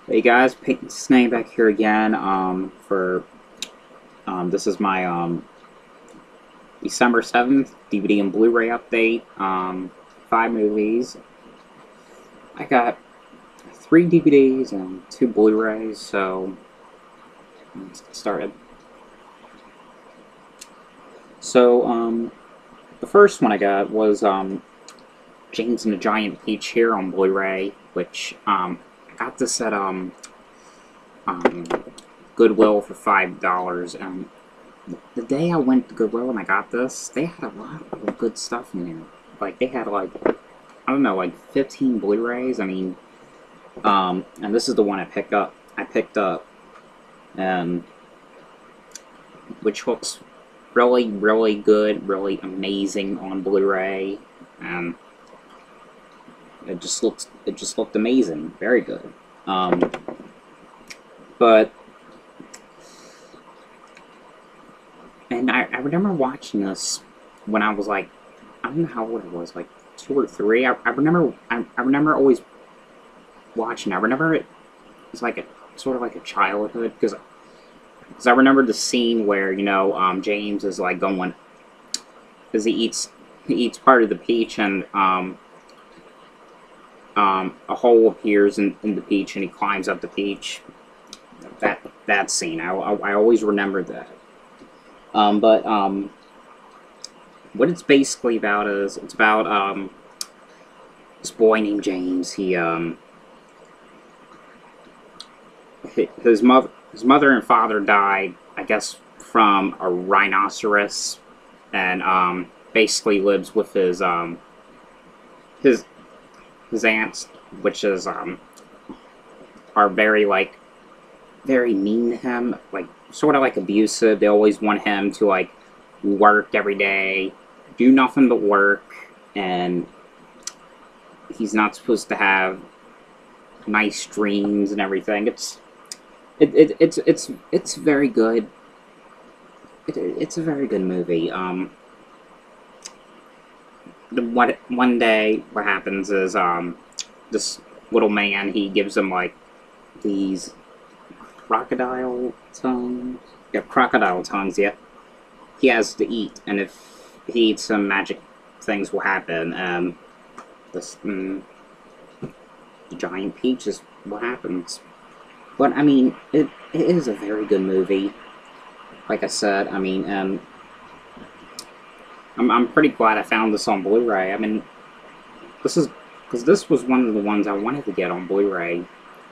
Hey guys, Pink Snake back here again. This is my December 7th DVD and Blu-ray update. 5 movies. I got 3 DVDs and 2 Blu-rays, so let's get started. So the first one I got was James and the Giant Peach here on Blu-ray, which I got this at um, Goodwill for $5. The day I went to Goodwill and I got this, they had a lot of good stuff in there. Like they had like, I don't know, like 15 Blu-rays. I mean, and this is the one I picked up. Um, which looks really, really good, really amazing on Blu-ray, and it just looked amazing, very good. But And I remember watching this when I was like, I don't know how old I was, like 2 or 3. I remember always watching. I remember it was like a sort of like a childhood because I remember the scene where James is like going because he eats part of the peach and a hole appears in the peach and he climbs up the peach. That scene I always remember that. But what it's basically about is it's about this boy named James. His mother and father died, I guess, from a rhinoceros, and basically lives with his aunts, which is are very mean to him, like sort of like abusive. They always want him to like work every day, do nothing but work, and he's not supposed to have nice dreams and everything. It's very good. It's a very good movie. One day what happens is this little man, he gives him like these crocodile tongues. Yeah, crocodile tongues, yeah. He has to eat, and if he eats some magic things will happen. This the giant peach is what happens. But I mean, it is a very good movie. Like I said, I mean, I'm pretty glad I found this on Blu-ray. I mean, this is because this was one of the ones I wanted to get on Blu-ray,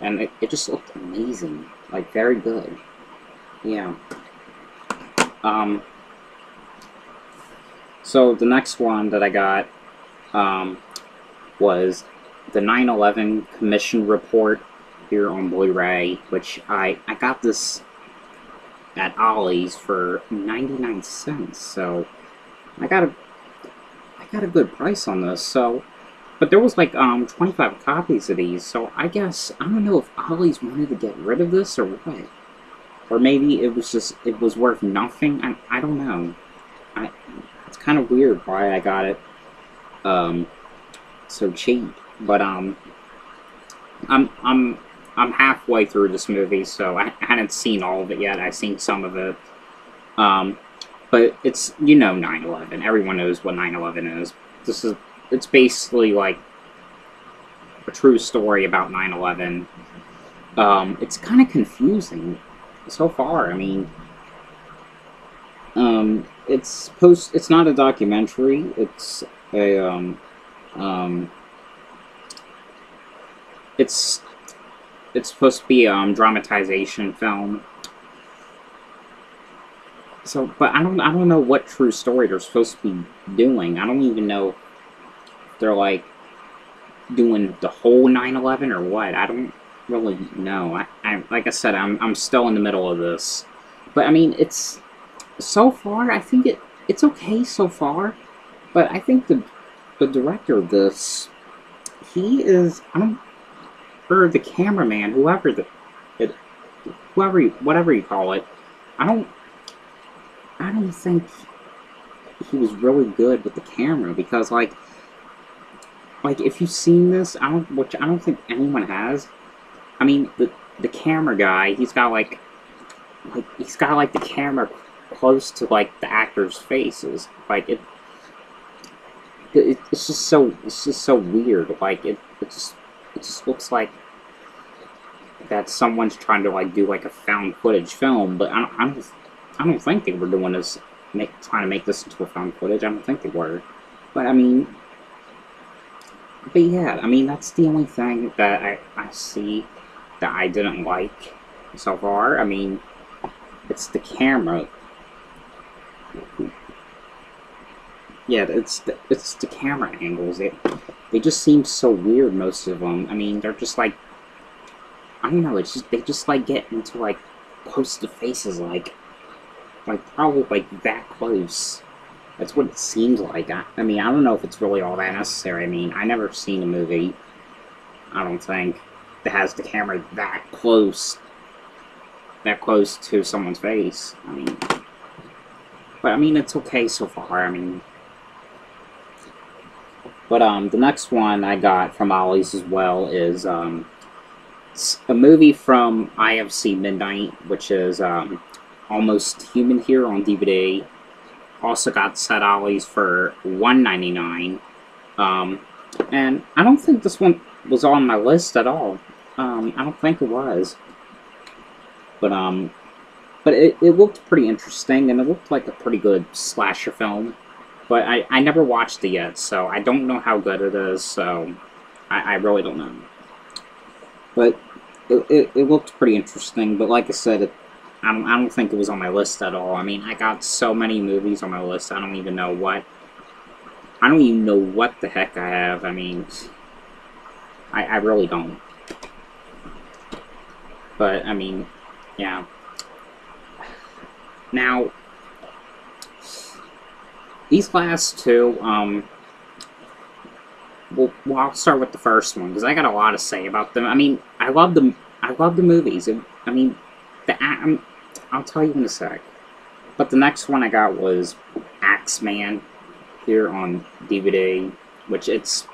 and it just looked amazing, like very good. Yeah. So the next one that I got was the 9/11 Commission Report here on Blu-ray, which I got this at Ollie's for 99 cents. So I got a good price on this. So, but there was like 25 copies of these. So I guess I don't know if Ollie's wanted to get rid of this or what. Or maybe it was worth nothing. I don't know. It's kind of weird why I got it so cheap. But I'm halfway through this movie, so I hadn't seen all of it yet. I've seen some of it. But it's 9/11. Everyone knows what 9/11 is. It's basically like a true story about 9/11. It's kind of confusing so far. I mean, it's not a documentary. It's a it's supposed to be a dramatization film. So, but I don't know what true story they're supposed to be doing. I don't even know if they're like doing the whole 9/11 or what. I don't really know. I like I said, I'm still in the middle of this. But I mean, it's so far. I think it's okay so far. But I think the director of this, he is or the cameraman, whatever you call it. I don't think he was really good with the camera because like if you've seen this, which I don't think anyone has. I mean, the camera guy, he's got like the camera close to like the actors' faces. Like it's just so weird. Like it just looks like that someone's trying to like do like a found footage film, but I don't think they were doing this, trying to make this into a found footage. I don't think they were. But I mean, but yeah, I mean that's the only thing that I see that I didn't like so far. I mean, it's the camera. Yeah, it's the camera angles. They just seem so weird, most of them. I mean, they're just like, I don't know. It's just they just like get into like close to faces, like probably like that close. That's what it seems like. I mean, I don't know if it's really all that necessary. I mean, I never seen a movie, I don't think, that has the camera that close to someone's face. I mean, but I mean, it's okay so far. I mean, but the next one I got from Ollie's as well is a movie from IFC Midnight, which is Almost Human here on DVD. Also got set Ollie's for $1.99. And I don't think this one was on my list at all. I don't think it was. But it looked pretty interesting, and it looked like a pretty good slasher film. But I never watched it yet, so I don't know how good it is, so I really don't know. But it looked pretty interesting, but like I said, I don't think it was on my list at all. I mean, I got so many movies on my list, I don't even know what the heck I have. I mean, I really don't. But, I mean, yeah. Now, these last two, well, I'll start with the first one, because I got a lot to say about them. I mean, I love the movies. I mean, I'll tell you in a sec. But the next one I got was AXEMAN here on DVD, which it's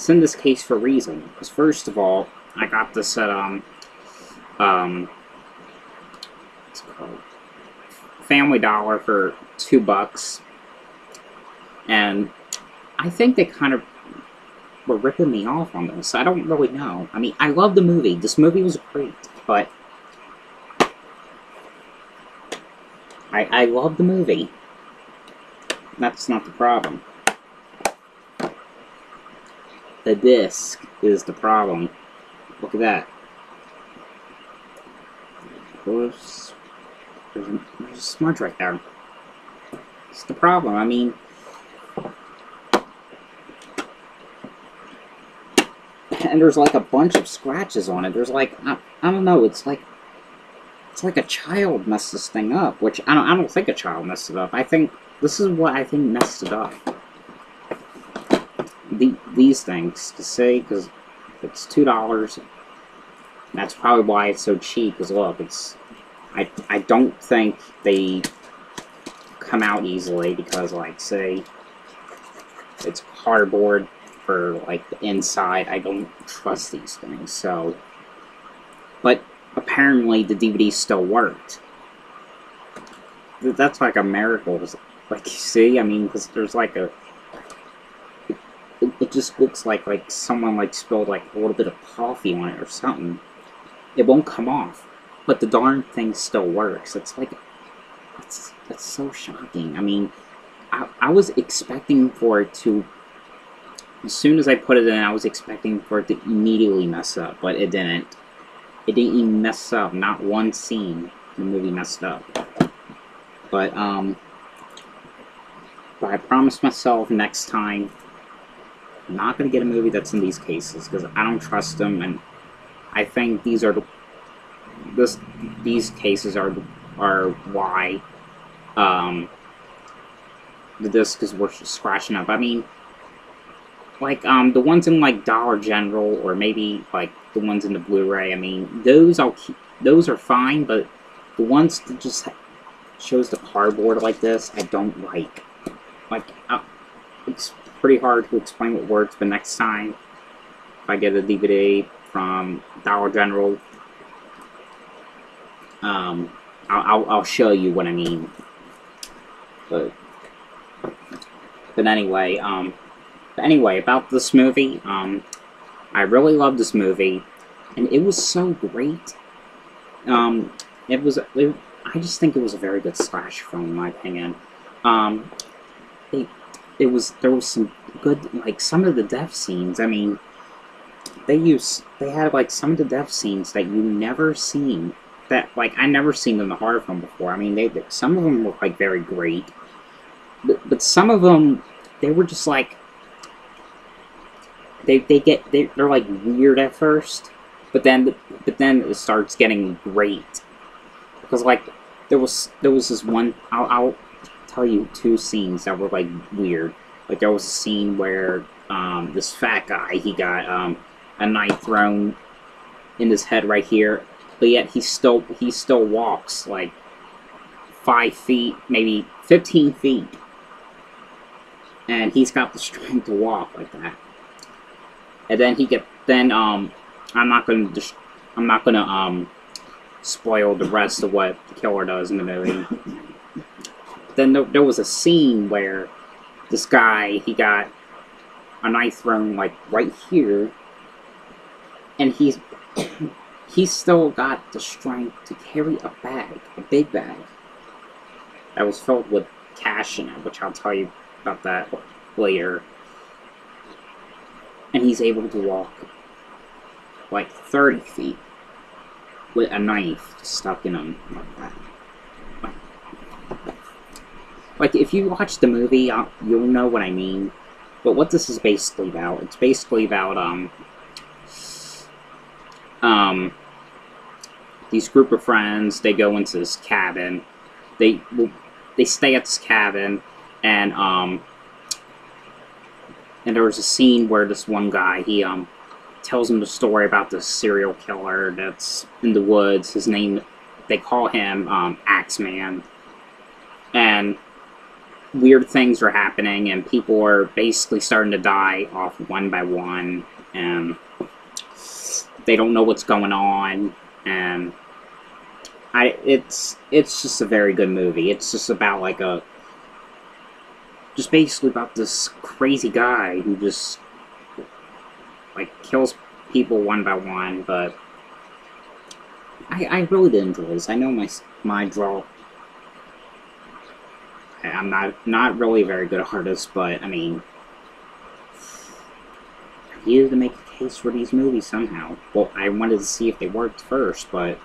in this case for a reason. Because first of all, I got this at what's it called? Family Dollar for $2, and I think they kind of were ripping me off on this. I don't really know. I mean, I love the movie. This movie was great, but I love the movie. That's not the problem. The disc is the problem. Look at that. There's a smudge right there. It's the problem. I mean, and there's like a bunch of scratches on it. There's like I don't know. It's like a child messed this thing up, which I don't think a child messed it up. I think this is what I think messed it up. These things, to say, because it's $2. That's probably why it's so cheap. Because look, I don't think they come out easily, because like, say, it's cardboard for like the inside. I don't trust these things. So, but apparently the DVD still worked. That's like a miracle. Like, you see, I mean, because there's like a, it just looks like someone like spilled like a little bit of coffee on it or something. It won't come off, but the darn thing still works. It's like, that's so shocking. I mean, I was expecting for it to, as soon as I put it in, I was expecting for it to immediately mess up, but it didn't. It didn't even mess up. Not one scene in the movie messed up. But I promised myself next time, I'm not going to get a movie that's in these cases, because I don't trust them, and I think these are these cases are why the disc is worth scratching up. I mean, like the ones in like Dollar General, or maybe like the ones in the Blu-ray. I mean, those I'll keep. Those are fine, but the ones that just shows the cardboard like this, I don't like. Like, it's pretty hard to explain with words, but next time, if I get a DVD, from Dollar General. I'll show you what I mean. But anyway, about this movie, I really love this movie, and it was so great. I just think it was a very good slash film, in my opinion. There was some good, like, some of the death scenes. I mean, they had like some of the death scenes that you never seen, that like I never seen in the horror film before. I mean, some of them were like very great, but some of them, they were just like they're like weird at first, but then it starts getting great, because like there was this one, I'll tell you two scenes that were like weird. Like there was a scene where this fat guy, he got a knife thrown in his head right here, but yet he still walks like 5 feet, maybe 15 feet, and he's got the strength to walk like that. And then I'm not gonna spoil the rest of what the killer does in the movie. Then there was a scene where this guy, he got a knife thrown like right here, and he's still got the strength to carry a bag, a big bag, that was filled with cash in it, which I'll tell you about that later. And he's able to walk like 30 feet with a knife stuck in him like that. Like, if you watch the movie, you'll know what I mean. But what this is basically about, it's basically about, these group of friends, they go into this cabin. They stay at this cabin, and there was a scene where this one guy, he, tells them the story about this serial killer that's in the woods. His name, they call him, AXEMAN. And weird things are happening, and people are basically starting to die off one by one, and they don't know what's going on, and it's just a very good movie. It's just about like just basically about this crazy guy who just like kills people one by one. But I really did enjoy this. I know my draw. I'm not really a very good artist, but I mean, I needed to make a case for these movies somehow. Well, I wanted to see if they worked first, but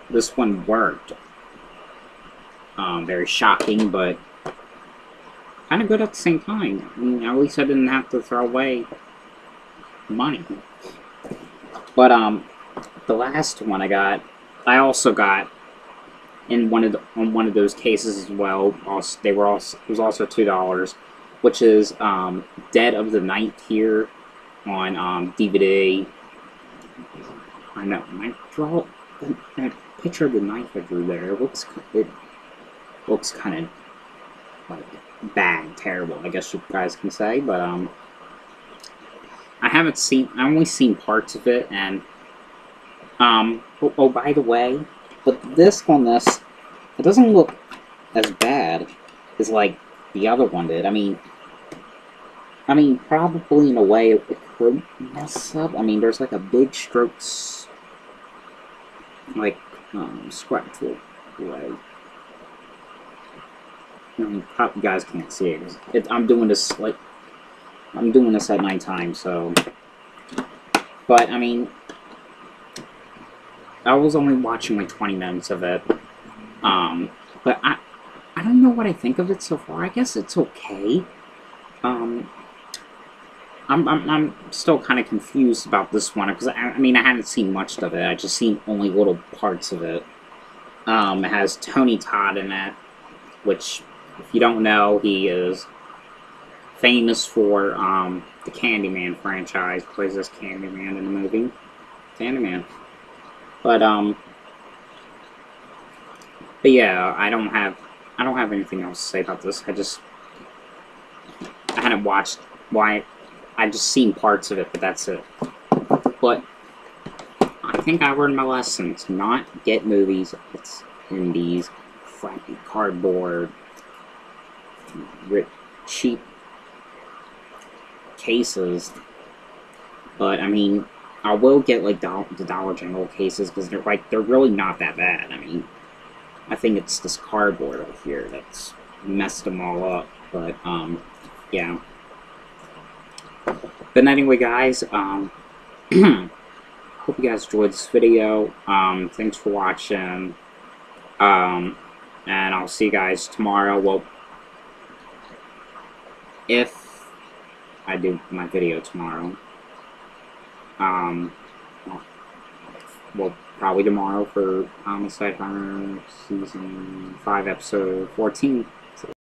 this one worked. Very shocking, but kind of good at the same time. I mean, at least I didn't have to throw away money. But the last one I also got in on one of those cases as well. It was also $2, which is Dead of the Night here on DVD. I know, I draw that picture of the knife I drew there. It looks kind of like bad, terrible, I guess you guys can say. But I only seen parts of it, and oh, by the way, but it doesn't look as bad as like the other one did. I mean, probably in a way it could mess up. I mean, there's like a big strokes, like scratch away. I mean, you guys can't see it. I'm doing this at nighttime, so. But I mean, I was only watching like 20 minutes of it. But I don't know what I think of it so far. I guess it's okay. I'm still kind of confused about this one, because I mean, I hadn't seen much of it. I just seen only little parts of it. It has Tony Todd in it, which, if you don't know, he is famous for the Candyman franchise. Plays this Candyman in the movie, Candyman. But yeah, I don't have anything else to say about this. I hadn't watched I just seen parts of it, but that's it. But I think I learned my lesson to not get movies that's in these crappy cardboard, cheap cases. But I mean, I will get like the Dollar General cases because they're really not that bad. I mean, I think it's this cardboard over here that's messed them all up. But yeah. But anyway, guys, hope you guys enjoyed this video. Thanks for watching. And I'll see you guys tomorrow. Well, if I do my video tomorrow. Well, probably tomorrow for Homicide Hunter Season 5, Episode 14.